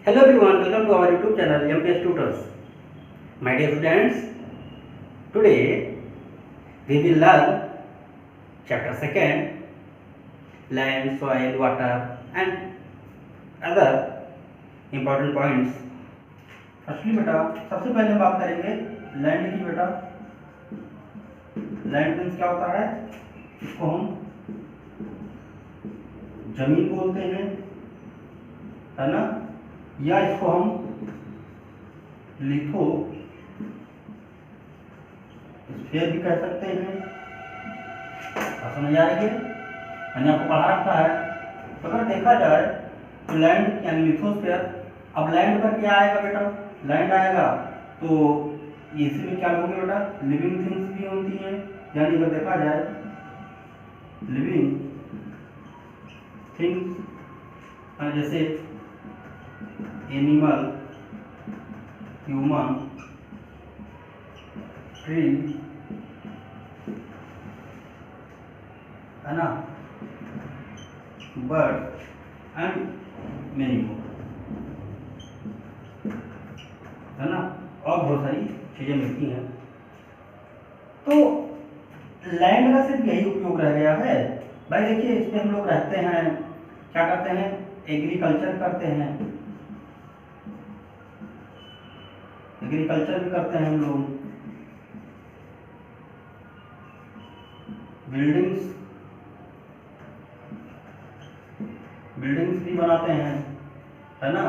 Hello everyone, welcome to our YouTube channel MPS Tutors. My dear students, today we will learn chapter 2nd, land, soil, water and other important points. Firstly बेटा सबसे पहले हम बात करेंगे land की। बेटा land means क्या होता है, इसको हम जमीन बोलते हैं, है ना, या इसको हम लिथो स्फीयर भी कह सकते हैं। आप समझ आ रही है, मैंने आपको पढ़ा रखा है। तो अगर देखा जाए तो लैंड यानी लिथोस्फीयर, अब लैंड पर क्या आएगा बेटा, लैंड आएगा तो इसी में क्या होगी बेटा, लिविंग थिंग्स भी होती हैं। यानी अगर देखा जाए लिविंग थिंग्स जैसे एनिमल, ह्यूमन, ट्री, है ना, बर्ड एंड मेनी मोर, है ना, और बहुत सारी चीजें मिलती हैं। तो लैंड का सिर्फ यही उपयोग रह गया है भाई। देखिए इस पे हम लोग रहते हैं, क्या करते हैं, एग्रीकल्चर करते हैं, एग्रीकल्चर भी करते हैं हम लोग, बिल्डिंग्स भी बनाते हैं, है ना,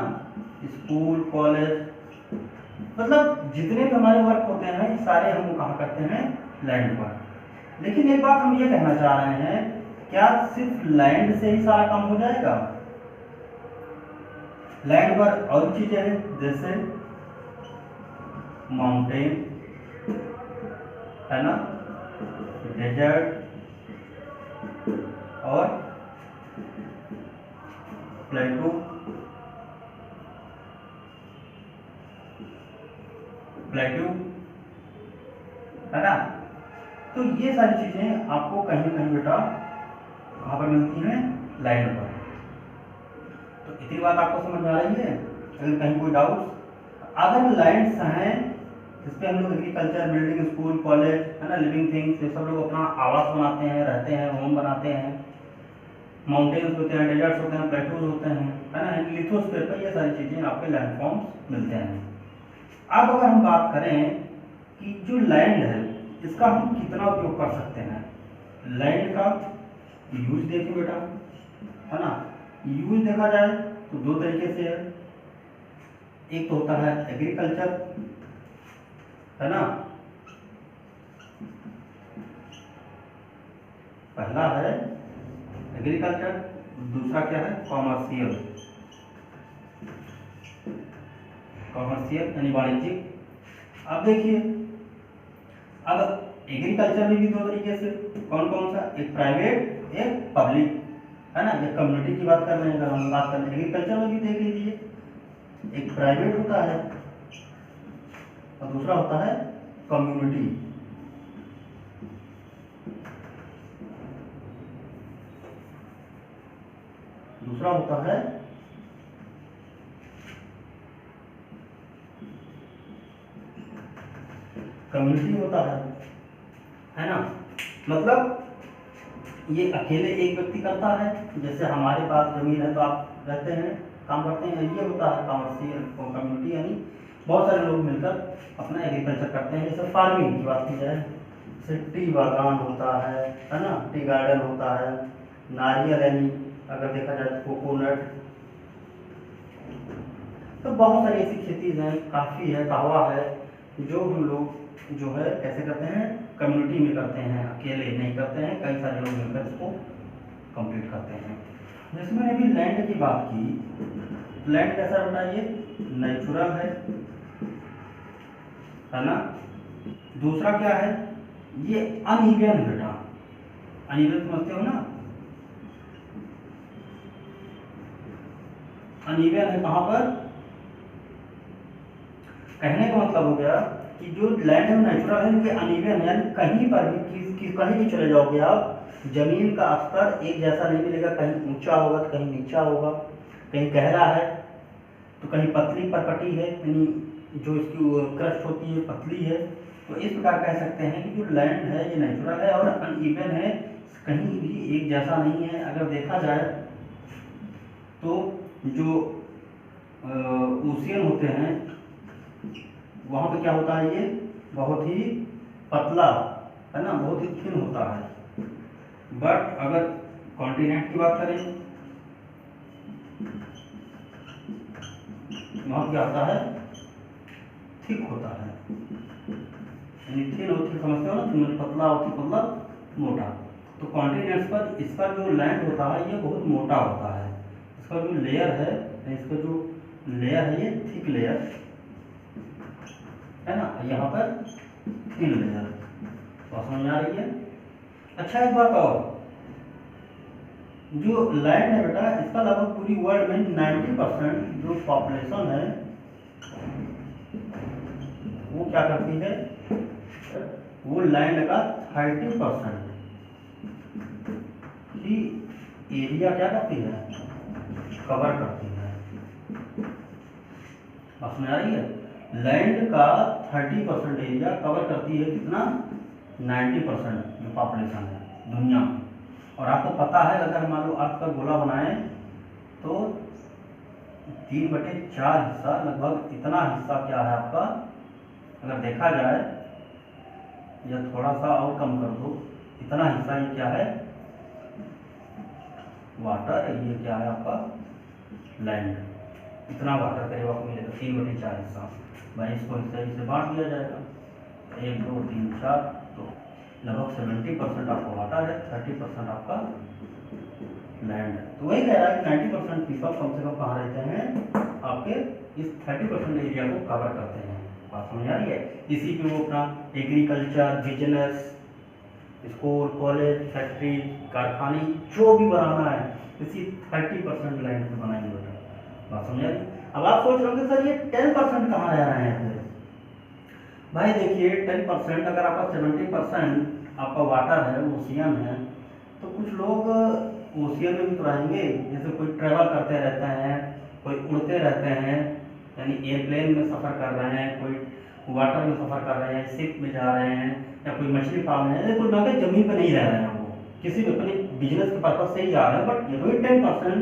स्कूल, कॉलेज, मतलब जितने भी हमारे वर्क होते हैं सारे हम कहाँ करते हैं, लैंड पर। लेकिन एक बात हम ये कहना चाह रहे हैं, क्या सिर्फ लैंड से ही सारा काम हो जाएगा? लैंड पर और चीजें हैं, जैसे माउंटेन, है ना, डेजर्ट और प्लेटू, है ना। तो ये सारी चीजें आपको कहीं ना कहीं बेटा कहाँ पर मिलती हैं, लैंड पर। तो इतनी बात आपको समझ में आ रही है? अगर कहीं कोई डाउट, अगर लैंड्स हैं जिस पे हम लोग एग्रीकल्चर, बिल्डिंग, स्कूल, कॉलेज, है ना, लिविंग थिंग्स, ये सब लोग अपना आवास बनाते हैं, रहते हैं, होम बनाते हैं, माउंटेन्स होते हैं, डेजर्ट्स होते हैं, प्लेटूज होते हैं, है ना, लिथोस्फीयर पर ये सारी चीजें आपके लैंडफॉर्म्स मिलते हैं। अब अगर हम बात करें कि जो लैंड है इसका हम कितना उपयोग कर सकते हैं, लैंड का यूज देखिए बेटा, है ना। यूज देखा जाए तो दो तरीके से है। एक तो होता है एग्रीकल्चर, है ना, पहला है एग्रीकल्चर, दूसरा क्या है, कॉमर्शियल यानी वाणिज्यिक। अब देखिए, अब एग्रीकल्चर में भी दो तरीके से, कौन कौन सा, एक प्राइवेट, एक पब्लिक, है ना, एक कम्युनिटी की बात कर रहे हैं। अगर हम बात करें एग्रीकल्चर में भी देख लीजिए, एक प्राइवेट होता है और दूसरा होता है कम्युनिटी। दूसरा होता है कम्युनिटी होता है ना। मतलब ये अकेले एक व्यक्ति करता है, जैसे हमारे पास जमीन है तो आप रहते हैं, काम करते हैं, ये होता है कमर्शियल कम्युनिटी, यानी बहुत सारे लोग मिलकर अपना एग्रीकल्चर करते हैं। जैसे फार्मिंग की बात की जाए, जैसे टी बागान होता है ना, टी गार्डन होता है, नारियल, यानी अगर देखा जाए कोकोनट, तो बहुत सारी ऐसी खेती हैं, काफ़ी है, कहवा है, जो हम लोग जो है कैसे करते हैं, कम्युनिटी में करते हैं, अकेले नहीं करते हैं, कई सारे लोग मिलकर इसको कंप्लीट करते हैं। जैसे मैंने अभी लैंड की बात की, लैंड कैसा बेटा, ये नेचुरल है ना। दूसरा क्या है, ये अनइवन बेटा, अनइवन समझते हो ना, अनइवन है कहाँ पर, कहने का मतलब हो गया कि जो लैंड है नेचुरल है, ये अनइवन है, यानी कहीं पर भी कहीं भी चले जाओगे आप, जमीन का स्तर एक जैसा नहीं मिलेगा, कहीं ऊंचा होगा तो कहीं नीचा होगा, कहीं गहरा है तो कहीं पतली परपटी है, यानी जो इसकी क्रस्ट होती है पतली है। तो इस प्रकार कह सकते हैं कि जो लैंड है ये नेचुरल है और अनइवन है, कहीं भी एक जैसा नहीं है। अगर देखा जाए तो जो ओशियन होते हैं वहाँ पे क्या होता है, ये बहुत ही पतला है ना, बहुत ही थिन होता है। बट अगर कॉन्टिनेंट की बात करें वहाँ क्या होता है, थिक होता है, यानी थिन होती समझते हो ना, थिन पतला होती पतला मोटा। तो कॉन्टिनेंट्स पर इसका जो लैंड होता है ये बहुत मोटा होता है, इसका जो लेयर है, इसका जो लेयर है ये थिक लेयर है ना, यहाँ पर थिन लेयर। तो समझ आ रही है। अच्छा एक बात और, जो लैंड है बेटा इसका लगभग पूरी वर्ल्ड में 90% जो पॉपुलेशन है वो क्या करती है, वो लैंड का 30% की एरिया क्या करती है, कवर करती है। बात समझ आ रही है। लैंड का 30% एरिया कवर करती है कितना, 90% जो पॉपुलेशन है दुनिया। और आपको पता है अगर मान लो अर्थ का गोला बनाए तो 3/4 हिस्सा, लगभग इतना हिस्सा क्या है आपका, अगर देखा जाए या थोड़ा सा और कम कर दो, इतना हिस्सा ये क्या है, वाटर। ये क्या है आपका लैंड, इतना वाटर करीब आपको मिलेगा 3/4 हिस्सा। भाई इसको हिस्से बांट दिया जाएगा, 1 2 3 4, तो लगभग 70% आपका वाटर है, 30% आपका लैंड है। तो वही कह रहा है कि 90% पीपल कम से कम कहाँ रहते हैं, आपके इस 30% एरिया को कवर करते हैं। बात समझ आ रही है। इसी पे वो अपना agriculture, business, school, college, factory, कारखाने जो भी बनाना है इसी 30% लैंड पे बनाएंगे बेटा। बात समझ आ रही। अब आप सोच रहे हो सर ये 10% कहाँ रह रहे हैं फिर। भाई देखिए 10%, अगर आपका 70% आपका वाटर है, ओशियन है, तो कुछ लोग ओशियन में भी तो रहेंगे। जैसे कोई ट्रेवल करते रहते हैं, कोई उड़ते रहते हैं, यानी एयरप्लेन में सफ़र कर रहे हैं, कोई वाटर में सफ़र कर रहे हैं, शिप में जा रहे हैं, या कोई मछली पाल रहे हैं, कोई लोग जमीन पर नहीं रह रहे हैं, वो किसी भी अपने बिजनेस के पर्पज से ही जा रहे हैं। बट ये 10%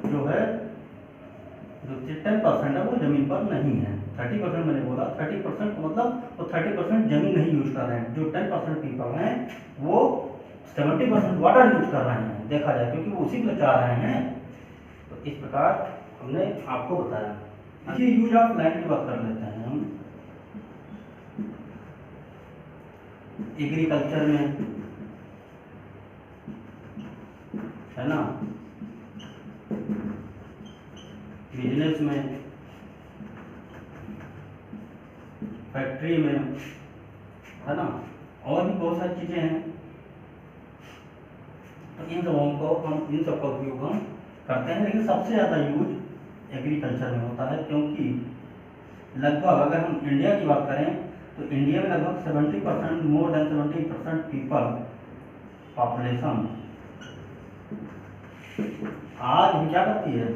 जो है, जो 10% है वो जमीन पर नहीं है। 30% मैंने बोला, 30% मतलब वो 30% जमीन नहीं यूज कर रहे हैं। जो 10% पीपल हैं वो 70% वाटर यूज कर रहे हैं, देखा जाए, क्योंकि वो उसी पे जा रहे हैं। तो इस प्रकार हमने आपको बताया। देखिए यूज ऑफ लैंड की बात कर लेते हैं हम। एग्रीकल्चर में है ना, बिजनेस में, फैक्ट्री में है ना, और भी बहुत सारी चीज़ें हैं। तो इन सबों को हम, इन सब का उपयोग हम करते हैं, लेकिन सबसे ज़्यादा यूज एग्रीकल्चर में होता है। क्योंकि लगभग अगर हम इंडिया की बात करें तो इंडिया में लगभग 70%, मोर देन 70% पीपल पॉपुलेशन आज भी क्या करती है,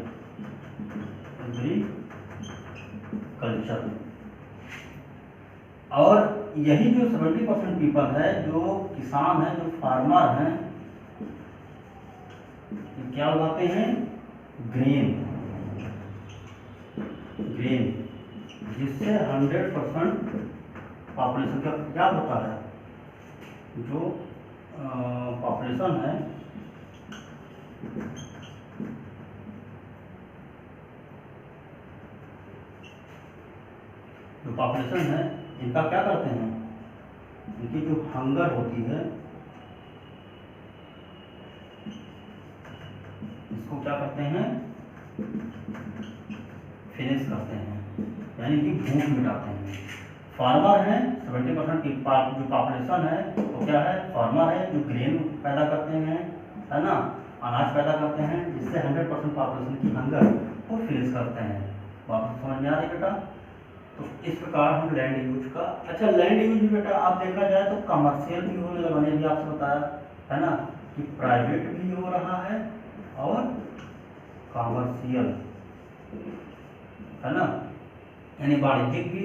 एग्रीकल्चर। और यही जो 70% पीपल है, जो किसान है, जो फार्मर हैं, क्या उगाते हैं, ग्रेन, जिससे 100% पॉपुलेशन का क्या होता है, जो पॉपुलेशन है इनका क्या करते हैं, इनकी जो हंगर होती है इसको क्या करते हैं, फिनिश करते हैं, यानी कि भूख मिटाते हैं। फार्मर हैं 70% की जो पॉपुलेशन है तो क्या है, फार्मर है, जो ग्रेन पैदा करते हैं, है ना, अनाज पैदा करते हैं, जिससे 100% पॉपुलेशन की हंगर को फिनिश करते हैं। वापस समझ में आ रही बेटा। तो इस प्रकार हम लैंड यूज का, अच्छा लैंड यूज भी बेटा आप देखा जाए तो कमर्शियल भी होने लगा, मैंने भी आपसे बताया है ना, कि प्राइवेट भी हो रहा है और कमर्शियल है ना, यानी वाणिज्यिक भी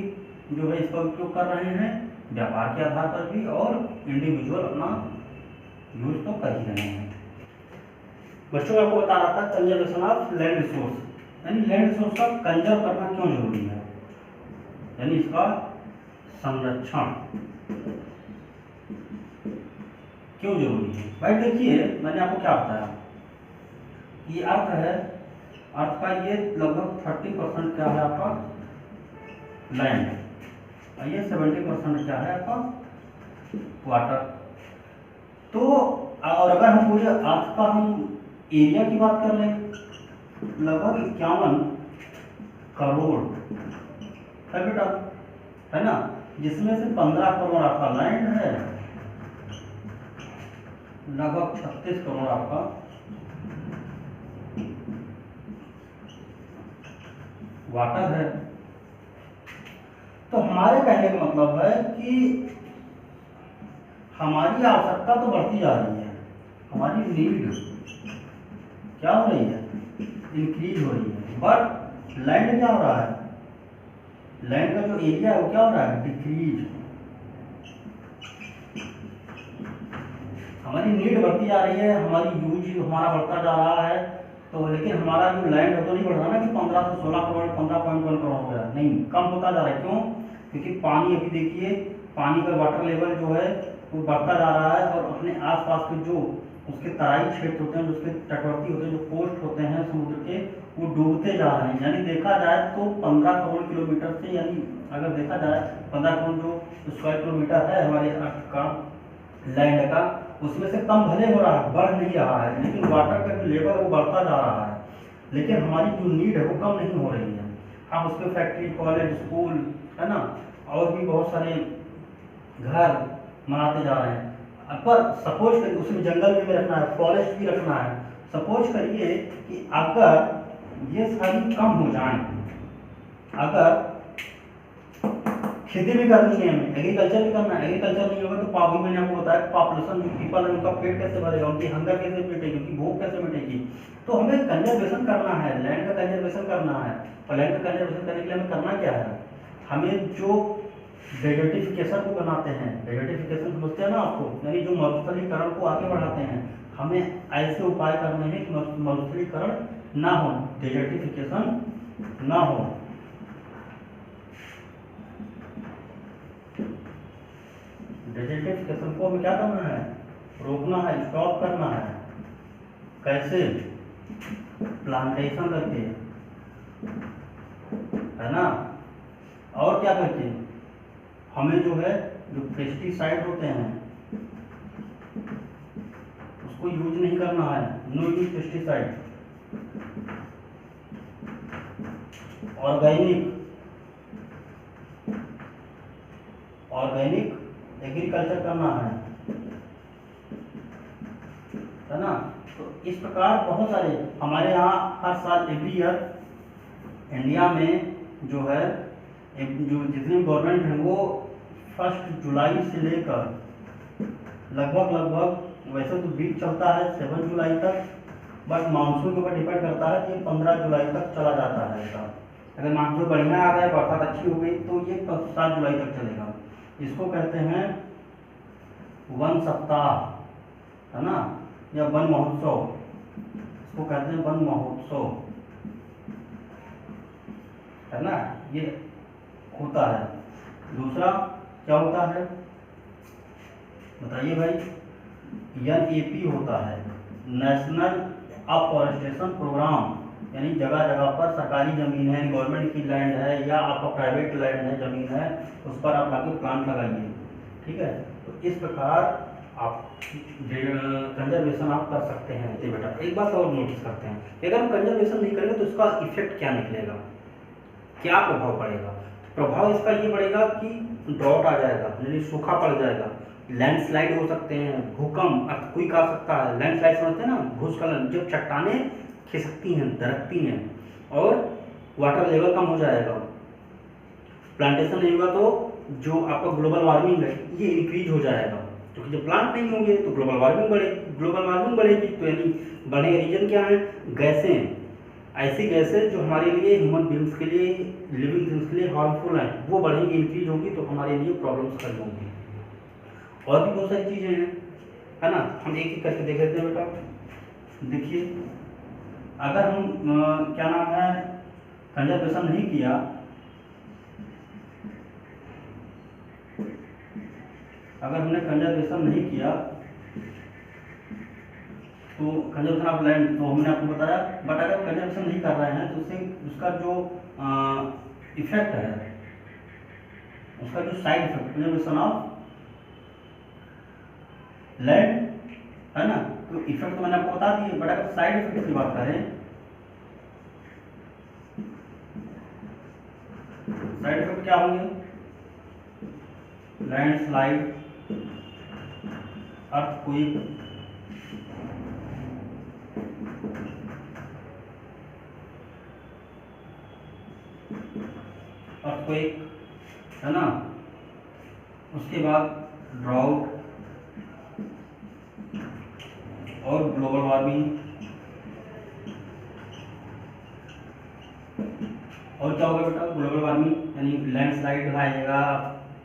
जो है इसका उपयोग कर रहे हैं, व्यापार के आधार पर भी, और इंडिविजुअल अपना यूज तो कर ही रहे हैं। बच्चों मैं आपको बता रहा था कंजर्वेशन ऑफ लैंड रिसोर्स, यानी लैंड रिसोर्स का कंजर्व करना क्यों जरूरी है, यानी इसका संरक्षण क्यों जरूरी है। भाई देखिए मैंने आपको क्या बताया, ये अर्थ है, अर्थ का ये लगभग 30% क्या है आपका लैंड, और ये 70% क्या है आपका वाटर। तो और अगर हम पूरे अर्थ का हम एरिया की बात कर लें, लगभग 51 करोड़ है बेटा, है ना, जिसमें से 15 करोड़ आपका लैंड है, लगभग 36 करोड़ आपका वाटर है। तो हमारे कहने का मतलब है कि हमारी आवश्यकता तो बढ़ती जा रही है, हमारी नीड क्या हो रही है, इंक्रीज हो रही है, बट लैंड क्या हो रहा है, लैंड का जो एरिया है वो क्या हो रहा है, डिक्रीज। हमारी नीड बढ़ती जा रही है, हमारी यूज हमारा बढ़ता जा रहा है, तो लेकिन हमारा जो लैंड है तो नहीं बढ़ रहा ना कि 15 से 16 करोड़ 15.1 करोड़ हो गया, नहीं, कम होता जा रहा है। क्यों? क्योंकि पानी अभी देखिए, पानी का वाटर लेवल जो है वो बढ़ता जा रहा है, और अपने आसपास के जो उसके तराई क्षेत्र होते हैं, जो उसके तटवर्ती होते हैं, जो कोस्ट होते हैं समुद्र के, वो डूबते जा रहे हैं। यानी देखा जाए तो 15 करोड़ किलोमीटर से, यानी अगर देखा जाए 15 करोड़ जो स्क्वायर किलोमीटर है हमारे अर्थ का लैंड का, उसमें से कम भले हो रहा है, बढ़ नहीं रहा है, लेकिन वाटर का जो लेवल है वो बढ़ता जा रहा है, लेकिन हमारी जो नीड है वो कम नहीं हो रही है। हम उस पर फैक्ट्री, कॉलेज, स्कूल, है ना, और भी बहुत सारे घर बनाते जा रहे हैं। पर सपोज करिए उसमें जंगल भी रखना है, फॉरेस्ट भी रखना है। सपोज करिए कि अगर ये सारी कम हो जाए, अगर खेती भी करनी है हमें, एग्रीकल्चर भी करना है, एग्रीकल्चर नहीं होगा तो अभी मैंने आपको बताया पॉपुलेशन जो पीपल है उनका पेट कैसे भरेगा, उनकी हंगर कैसे मिटेगी, उनकी भूख कैसे मिटेगी। तो हमें कंजर्वेशन करना है, लैंड का कंजर्वेशन करना है, और लैंड का कंजर्वेशन करने के लिए हमें करना क्या है, हमें जो डेजर्टिफिकेशन को बनाते हैं, डेजर्टिफिकेशन समझते हैं ना आपको, यानी जो मरुस्थलीकरण को आगे बढ़ाते हैं, हमें ऐसे उपाय करने हैं कि मरुस्थलीकरण ना हो, डेजर्टिफिकेशन ना हो। डेजर्टिफिकेशन को हमें क्या करना है, रोकना है, स्टॉप करना है। कैसे? प्लांटेशन करके, है ना, और क्या करके, हमें जो है जो पेस्टिसाइड होते हैं उसको यूज नहीं करना है, no use pesticide. Organic agriculture करना है ना। तो इस प्रकार बहुत सारे हमारे यहाँ हर साल एवरी ईयर इंडिया में जो है जो जितनी गवर्नमेंट है वो 1 जुलाई से लेकर लगभग वैसे तो बीच चलता है 7 जुलाई तक, बट मानसून के ऊपर डिपेंड करता है कि 15 जुलाई तक चला जाता है इसका। अगर मानसून बढ़िया आ गया, बरसात अच्छी हो गई तो ये 7 जुलाई तक चलेगा। इसको कहते हैं वन सप्ताह, है ना, या वन महोत्सव, इसको कहते हैं वन महोत्सव, है ना, ये होता है। दूसरा क्या होता है बताइए भाई, NAP होता है, नेशनल अफॉरेस्टेशन प्रोग्राम, यानी जगह जगह पर सरकारी ज़मीन है, गवर्नमेंट की लैंड है या आपका प्राइवेट लैंड है, ज़मीन है, उस पर आप लाके प्लांट लगाइए, ठीक है। तो इस प्रकार आप कंजर्वेशन आप कर सकते हैं। ये बेटा एक बात और नोटिस करते हैं, अगर हम कंजर्वेशन नहीं करेंगे तो इसका इफेक्ट क्या निकलेगा, क्या प्रभाव पड़ेगा। प्रभाव इसका ये पड़ेगा कि ड्रॉट आ जाएगा, यानी सूखा पड़ जाएगा, लैंडस्लाइड हो सकते हैं, भूकंप, अर्थक्वेक आ सकता है। लैंडस्लाइड समझते हैं ना, भूस्खलन, जब चट्टानें खिसकती हैं, दरकती हैं, और वाटर लेवल कम हो जाएगा। प्लांटेशन नहीं होगा तो जो आपका ग्लोबल वार्मिंग है ये इंक्रीज हो जाएगा, क्योंकि जब प्लांट नहीं होंगे तो ग्लोबल वार्मिंग बढ़ेगी, तो यानी बढ़ने का रीजन क्या है, गैसें, ऐसी गैसेज जो हमारे लिए, ह्यूमन बींग्स के लिए, लिविंग थिंग्स के लिए हार्मफुल हैं, वो बढ़ेंगी, इंक्रीज होंगी, तो हमारे लिए प्रॉब्लम्स खड़ी होंगी। और भी बहुत सारी चीज़ें हैं, है ना। हम एक एक करके देख लेते हैं बेटा। देखिए, अगर हम क्या नाम है, कंजर्वेशन नहीं किया, अगर हमने कंजर्वेशन नहीं किया तो कंजर्वेशन ऑफ लैंड तो हमने आपको बताया, बट अगर कंजर्वेशन नहीं कर रहे हैं तो उससे उसका जो इफेक्ट है, उसका जो side effect, conservation of land, है ना, तो इफेक्ट तो मैंने आपको बता दिए, बट अगर साइड इफेक्ट की बात करें, साइड इफेक्ट क्या होंगे, लैंडस्लाइड, अर्थक्वेक, अर्थक्वेक, है ना, उसके बाद ड्राउट और ग्लोबल वार्मिंग। और क्या होगा बेटा, ग्लोबल वार्मिंग यानी लैंडस्लाइड आएगा,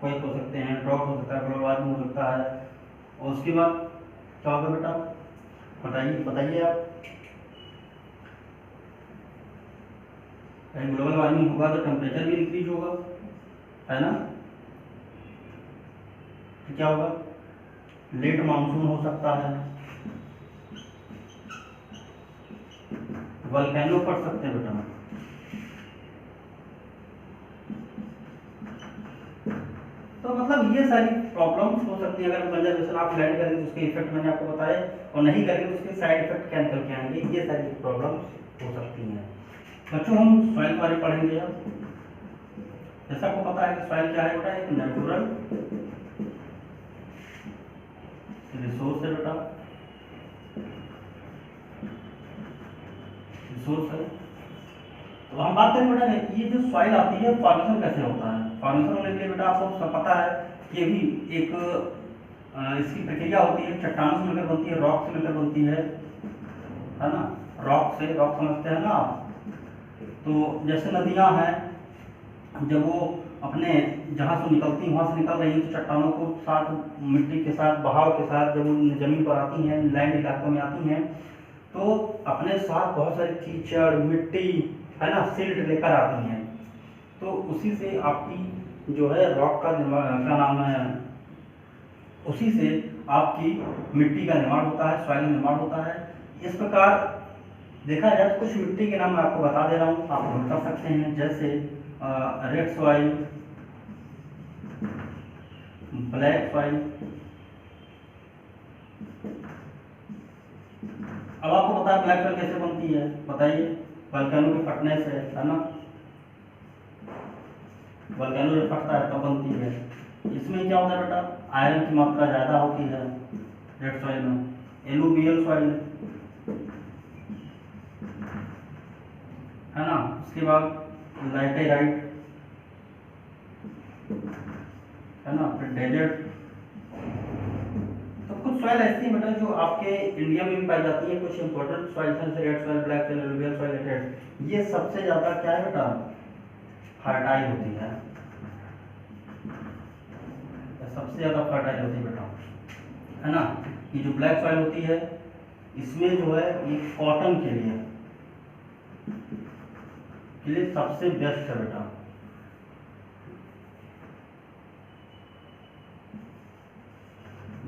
कोई हो सकते हैं, ड्राउट हो सकता है, ग्लोबल वार्मिंग हो सकता है। और उसके बाद क्या होगा बेटा, बताइए बताइए आप। ग्लोबल वार्मिंग होगा तो टेम्परेचर भी इंक्रीज होगा, है ना। तो क्या होगा, लेट मानसून हो सकता है, वल्केनो पड़ सकते हैं बेटा। तो मतलब ये सारी प्रॉब्लम्स हो सकती है अगर कंजर्वेशन आप लैंड करेंगे तो उसके इफेक्ट मैंने आपको बताए, और नहीं करेंगे तो उसके साइड इफेक्ट क्या निकल के आएंगे, ये सारी प्रॉब्लम्स हो सकती हैं। बच्चों हम सॉइल के बारे में पढ़ेंगे अब। जैसा आपको पता है कि सॉइल क्या है बेटा, एक नेचुरल रिसोर्स है बेटा, रिसोर्स है। तो हम बात करें बेटा, ये जो सॉइल आती है फॉर्मेशन कैसे होता है। फॉर्मेशन होने के लिए बेटा आपको सब पता है कि भी एक इसकी प्रक्रिया होती है, चट्टानों से मिलकर बनती है, रॉक से मिलकर बनती है ना। रॉक से, रॉक समझते हैं ना आप। तो जैसे नदियां हैं, जब वो अपने जहाँ से निकलती हैं वहाँ से निकल रही हैं, तो चट्टानों को साथ मिट्टी के साथ, बहाव के साथ जब वो जमीन पर आती हैं, लैंड इलाकों में आती हैं, तो अपने साथ बहुत सारी कीचड़, मिट्टी, है ना, सिल्ट लेकर आती हैं। तो उसी से आपकी जो है रॉक का निर्माण, क्या नाम है, उसी से आपकी मिट्टी का निर्माण होता है, सॉइल निर्माण होता है। इस प्रकार देखा जाए तो कुछ मिट्टी के नाम मैं आपको बता दे रहा हूँ, आप नोट कर सकते हैं। जैसे रेड सॉइल, ब्लैक सॉइल। अब आपको पता है ब्लैक सॉइल कैसे बनती है, बताइए। वल्केनो के फटने से, है ना, वल्केनो जब फटता है तब बनती है। इसमें क्या होता है बेटा, आयरन की मात्रा ज़्यादा होती है रेड सॉइल में। एलुवियल सॉइल, है ना। उसके बाद लैटेराइट, है ना, फिर डेजर्ट। तो कुछ सॉइल ऐसी है बेटा जो आपके इंडिया में भी पाई जाती है। कुछ इंपॉर्टेंट सॉइल हैं जैसे red soil, black soil, alluvial soil, laterite. ये सबसे ज़्यादा क्या है बेटा, फर्टाइल होती है, सबसे ज़्यादा फर्टाइल होती है बेटा, है ना। ये जो ब्लैक सॉइल होती है, इसमें जो है ये कॉटन के लिए सबसे बेस्ट है बेटा।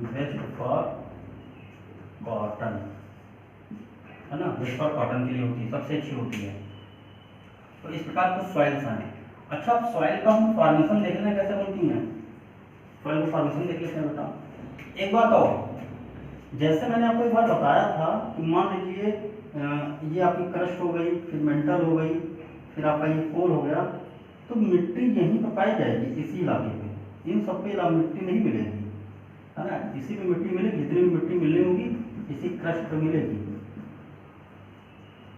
बेस्ट फॉर कॉटन, है ना, बेस्ट फॉर कॉटन के लिए होती है, सबसे अच्छी होती है। तो इस प्रकार कुछ सॉइल्स हैं। अच्छा, अब सॉइल का हम फॉर्मेशन देख लें कैसे बनती हैं। सॉइल का फॉर्मेशन देख लेते हैं बेटा। एक बात और, जैसे मैंने आपको एक बार बताया था कि मान लीजिए ये आपकी क्रस्ट हो गई, फिर मेंटल हो गई, फिर आपका ये कोर हो गया, तो मिट्टी यहीं पर पाई जाएगी इसी इलाके पे। इन सब पे मिट्टी नहीं मिलेगी, है ना। इसी पे मिट्टी मिलेगी, जितनी भी मिट्टी मिलनी होगी इसी क्रस्ट पे मिलेगी।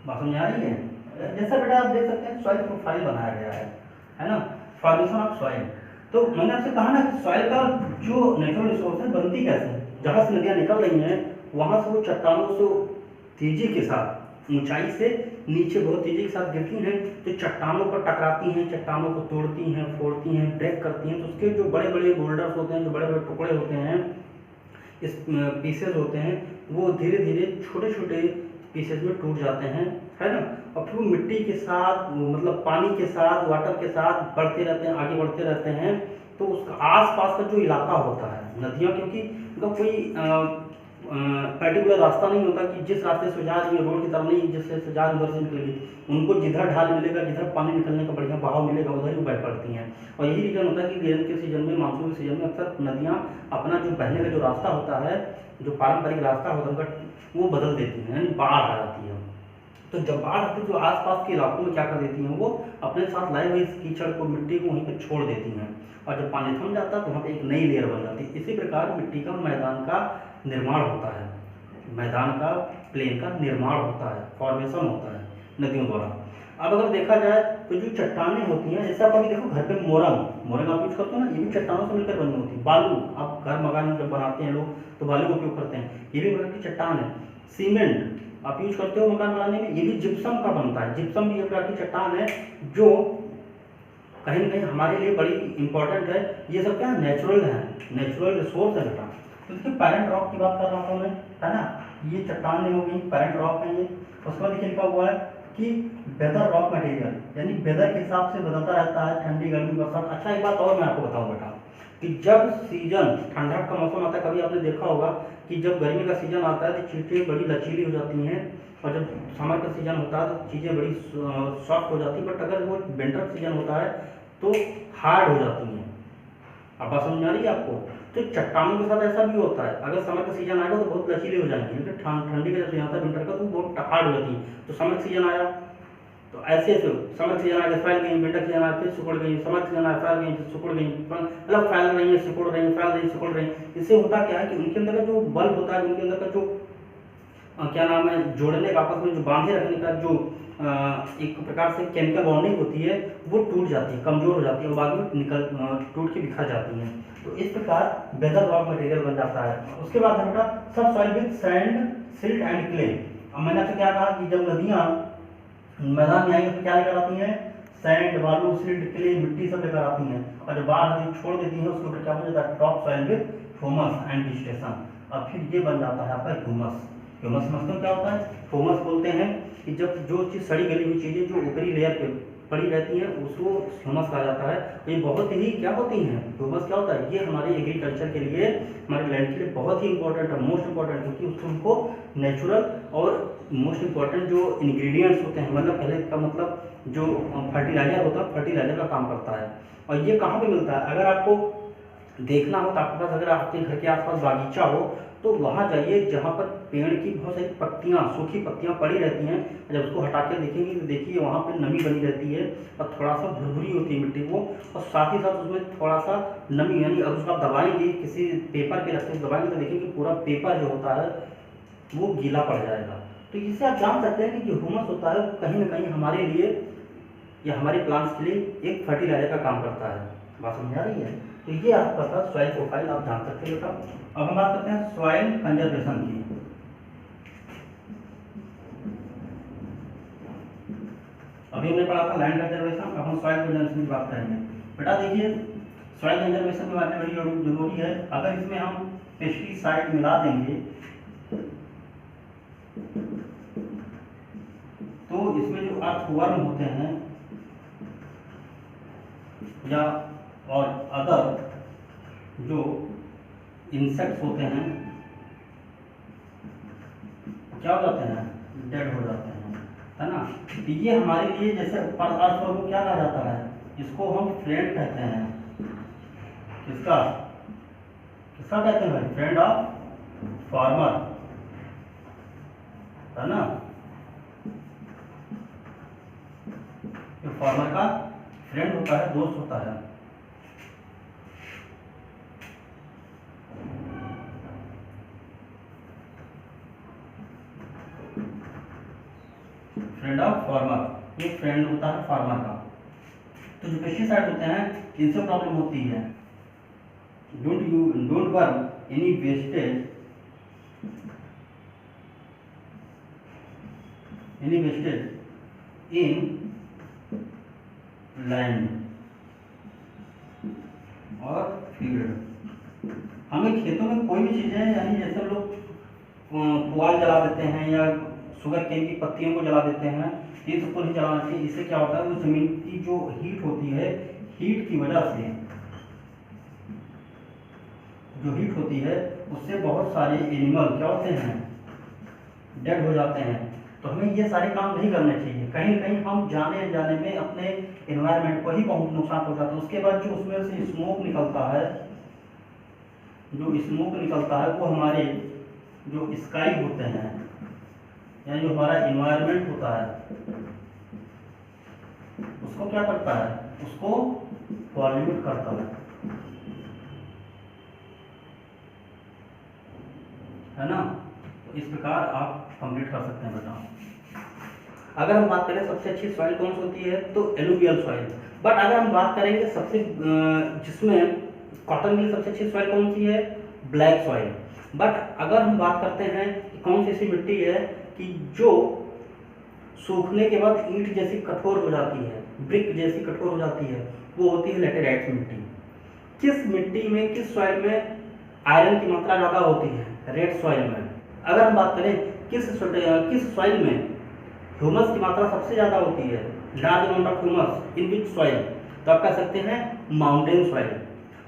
बात समझ आ रही है। जैसा बेटा आप देख सकते हैं सॉइल प्रोफाइल बनाया गया है ना, फॉर्मेशन ऑफ सॉइल। तो मैंने आपसे कहा ना कि सॉइल का जो नेचुरल रिसोर्स है बनती कैसे, जहाँ से नदियाँ निकल रही हैं वहाँ से वो चट्टानों से तेजी के साथ ऊंचाई से नीचे बहुत तेजी के साथ गिरती हैं तो चट्टानों पर टकराती हैं, चट्टानों को तोड़ती हैं, फोड़ती हैं, ब्रेक करती हैं। तो उसके जो बड़े बड़े बोल्डर्स होते हैं, जो बड़े बड़े टुकड़े होते हैं, इस पीसेज होते हैं, वो धीरे धीरे छोटे छोटे पीसेज में टूट जाते हैं, है ना। और फिर वो मिट्टी के साथ, मतलब पानी के साथ, वाटर के साथ बढ़ते रहते हैं, आगे बढ़ते रहते हैं। तो उसका आसपास का जो इलाका होता है, नदियाँ, क्योंकि उनका कोई पर्टिकुलर रास्ता नहीं होता कि जिस रास्ते से जा रही है रोड की तरफ नहीं, जिस रास्ते से जा रही उधर से निकलेगी। उनको जिधर ढाल मिलेगा, जिधर पानी निकलने का बढ़िया बहाव मिलेगा, उधर ही बह पड़ती हैं। और यही रीजन होता है कि गर्मी के सीजन में, मानसून के सीजन में अक्सर नदियाँ अपना जो बहने का जो रास्ता होता है, जो पारंपरिक रास्ता होता है उनका, वो बदल देती हैं, यानी बाढ़ आ जाती है। तो जब बाढ़ आती है तो आसपास के इलाकों में क्या कर देती हैं, वो अपने साथ लाए हुए इस कीचड़ को, मिट्टी को वहीं पर छोड़ देती हैं। और जब पानी थम जाता है तो वहाँ पे एक नई लेयर बन जाती है। इसी प्रकार मिट्टी का मैदान का निर्माण होता है, मैदान का, प्लेन का निर्माण होता है, फॉर्मेशन होता है नदियों द्वारा। अब अगर देखा जाए तो जो चट्टानें होती हैं, जैसे आप अभी देखो घर पे मोरंग आप यूज करते हो ना, ये भी चट्टानों से मिलकर बनी होती है। बालू, आप घर मकान जब बनाते हैं लोग तो बालू का उपयोग करते हैं, ये भी प्रकार की चट्टान है। सीमेंट आप यूज करते हो मकान बनाने में, ये भी जिप्सम का बनता है। जिप्सम भी एक प्रकार की चट्टान है जो कहीं न कहीं हमारे लिए बड़ी इंपॉर्टेंट है। ये सब क्या है, नेचुरल है, नेचुरल रिसोर्स है बेटा। तो देखिए पैरेंट रॉक की बात कर रहा था मैं, है ना। ये चट्टान हो गई, पैरेंट रॉक है ये। उसके बाद देखिए लिखा हुआ है कि वेदर रॉक मटेरियल, यानी वेदर के हिसाब से बदलता रहता है, ठंडी गर्मी बरसात। अच्छा एक बात और मैं आपको बताऊं बेटा, कि जब सीजन ठंडा का मौसम आता है, कभी आपने देखा होगा कि जब गर्मी का सीजन आता है तो चीज़ें बड़ी लचीली हो जाती हैं, और जब समर का सीजन होता है तो चीज़ें बड़ी सॉफ्ट हो जाती है। बट अगर वो विंटर सीजन होता है तो हार्ड हो जाती हैं। अब बात समझ आ रही है आपको। तो चट्टानों के साथ ऐसा भी होता है, अगर समर का सीजन आएगा तो बहुत लचीली हो जाएंगी, लेकिन ठंडी का जब सीजन आता है विंटर का तो बहुत हार्ड हो जाती है। तो समर सीजन आया तो ऐसे ऐसे समर सीजन आया फैल गई, विंटर सीजन आया फिर सिकुड़ गई, समर सीजन आया फैल गई फिर सिकुड़ गई, मतलब फैल रही है, सिकुड़ रही है, फैल रही, सिकुड़ रही। इससे होता क्या है कि उनके अंदर का जो बल होता है, उनके अंदर का जो क्या नाम है, जोड़ने का, आपस में जो बांधे रखने का जो एक प्रकार से केमिकल बॉन्डिंग होती है, वो टूट जाती है, कमजोर हो जाती है, और बाद में निकल टूट के बिखर जाती हैं। तो इस प्रकार वेदर रॉक मटेरियल बन जाता है। उसके बाद है बेटा सब soil with sand, silt and clay. अब मैंने आपसे क्या कहा कि जब नदियाँ मैदान में आएंगे तो क्या लेकर आती हैं, सैंड, बालू, सिल्ट, क्ले, मिट्टी सब लेकर आती हैं। और जब बाढ़ आती छोड़ देती हैं, उसके ऊपर क्या हो जाता है, top soil with humus and vegetation. और फिर ये बन जाता है आपका ह्यूमस। ह्यूमस समझते हो क्या होता है, ह्यूमस बोलते हैं कि जब जो चीज़ सड़ी गली हुई चीज़ें जो ऊपरी लेयर पे पड़ी रहती हैं उसको ह्यूमस कहा जाता है। तो ये बहुत ही क्या होती हैं, ह्यूमस क्या होता है, ये हमारे एग्रीकल्चर के लिए, हमारे लैंड के लिए बहुत ही इंपॉर्टेंट है, मोस्ट इंपॉर्टेंट, क्योंकि उसको हमको नेचुरल और मोस्ट इंपॉर्टेंट जो इंग्रेडिएंट्स होते हैं, मतलब पहले का मतलब जो फर्टिलाइजर होता है, फर्टिलाइजर का काम करता है। और ये कहाँ पे मिलता है, अगर आपको देखना हो तो आपके पास, अगर आपके घर के आसपास बागीचा हो तो वहाँ जाइए जहाँ पर पेड़ की बहुत सारी पत्तियाँ, सूखी पत्तियाँ पड़ी रहती हैं। जब उसको हटा के देखेंगे तो देखिए वहाँ पर नमी बनी रहती है और थोड़ा सा भुरभुरी होती है मिट्टी वो, और साथ ही साथ उसमें थोड़ा सा नमी, यानी अगर उसको आप दबाएंगे, किसी पेपर पे रख के दबाएंगे तो देखेंगे पूरा पेपर जो होता है वो गीला पड़ जाएगा। तो इससे आप जान सकते हैं कि जो ह्यूमस होता है वो कहीं ना कहीं हमारे लिए या हमारे प्लांट्स के लिए एक फर्टिलाइजर का काम करता है। बात समझ आ रही है। तो ये आपका था सॉइल प्रोफाइल, आप जान सकते हो। अब हम बात करते हैं सॉइल कंजर्वेशन की। अभी हमने पढ़ा था लैंड कंजर्वेशन, अब हम सॉइल कंजर्वेशन की बात करेंगे। बेटा देखिए सॉइल कंजर्वेशन में बात बड़ी जरूरी है। अगर इसमें हम पेस्टिसाइड मिला देंगे तो इसमें जो अर्थवर्म होते हैं या और अदर जो इंसेक्ट्स होते हैं क्या हो जाते हैं, डेड हो जाते हैं, है ना। तो ये हमारे लिए जैसे अर्थवर्म को क्या कहा जाता है, इसको हम फ्रेंड कहते हैं। किसका किसका कहते हैं भाई, फ्रेंड ऑफ फार्मर, है ना। जो फार्मर का फ्रेंड होता है, दोस्त होता है। फ्रेंड ऑफ फार्मर, ये फ्रेंड होता है फार्मर का। तो जो पेस्टिसाइड होते हैं इनसे प्रॉब्लम होती है, don't burn any wastage invested in land और फील्ड। हमें खेतों में कोई भी चीज़ें, यानी जैसे लोग पुआल जला देते हैं या शुगर केन की पत्तियों को जला देते हैं, ये सबको नहीं जलाना चाहिए। इससे क्या होता है, वो जमीन की जो हीट होती है, हीट की वजह से जो हीट होती है उससे बहुत सारे एनिमल क्या होते हैं, डेड हो जाते हैं। तो हमें ये सारे काम नहीं करने चाहिए। कहीं ना कहीं हम जाने अनजाने में अपने एनवायरनमेंट को ही बहुत नुकसान पहुंचाते हैं। उसके बाद जो उसमें से स्मोक निकलता है, वो हमारे जो स्काई होते हैं, यानी जो हमारा एनवायरनमेंट होता है, उसको क्या करता है, उसको पॉल्यूट करता है ना। तो इस प्रकार आप कंप्लीट कर सकते हैं बेटा। अगर हम बात करें सबसे अच्छी सॉइल कौन सी होती है, तो एलुवियल सॉइल। बट अगर हम बात करेंगे सबसे जिसमें कॉटन के लिए सबसे अच्छी सॉइल कौन सी है, ब्लैक सॉइल। बट अगर हम बात करते हैं कि कौन सी ऐसी मिट्टी है कि जो सूखने के बाद ईंट जैसी कठोर हो जाती है, ब्रिक जैसी कठोर हो जाती है, वो होती है लैटेराइट मिट्टी। किस मिट्टी में, किस सॉइल में आयरन की मात्रा ज़्यादा होती है, रेड सॉइल में। अगर हम बात करें किस सॉइल में ह्यूमस की मात्रा सबसे ज़्यादा होती है, large amount of humus in which soil, तो आप कह सकते हैं माउंटेन सॉइल।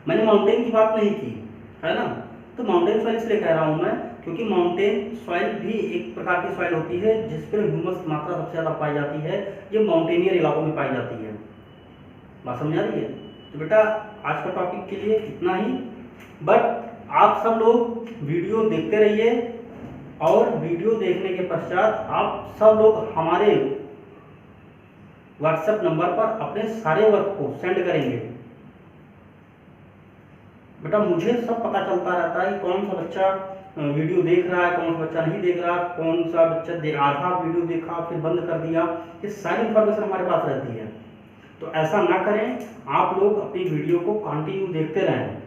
मैंने माउंटेन की बात नहीं की है ना, तो माउंटेन सॉइल इसलिए कह रहा हूँ मैं क्योंकि माउंटेन सॉइल भी एक प्रकार की सॉइल होती है जिस पर ह्यूमस की मात्रा सबसे ज़्यादा पाई जाती है। ये माउंटेनियर इलाकों में पाई जाती है। बात समझ आ रही है। तो बेटा आज का टॉपिक के लिए इतना ही। बट आप सब लोग वीडियो देखते रहिए और वीडियो देखने के पश्चात आप सब लोग हमारे व्हाट्सएप नंबर पर अपने सारे वर्क को सेंड करेंगे। बेटा मुझे सब पता चलता रहता है कि कौन सा बच्चा वीडियो देख रहा है, कौन सा बच्चा नहीं देख रहा, कौन सा बच्चा आधा वीडियो देखा फिर बंद कर दिया। ये सारी इन्फॉर्मेशन हमारे पास रहती है। तो ऐसा ना करें, आप लोग अपनी वीडियो को कंटिन्यू देखते रहें।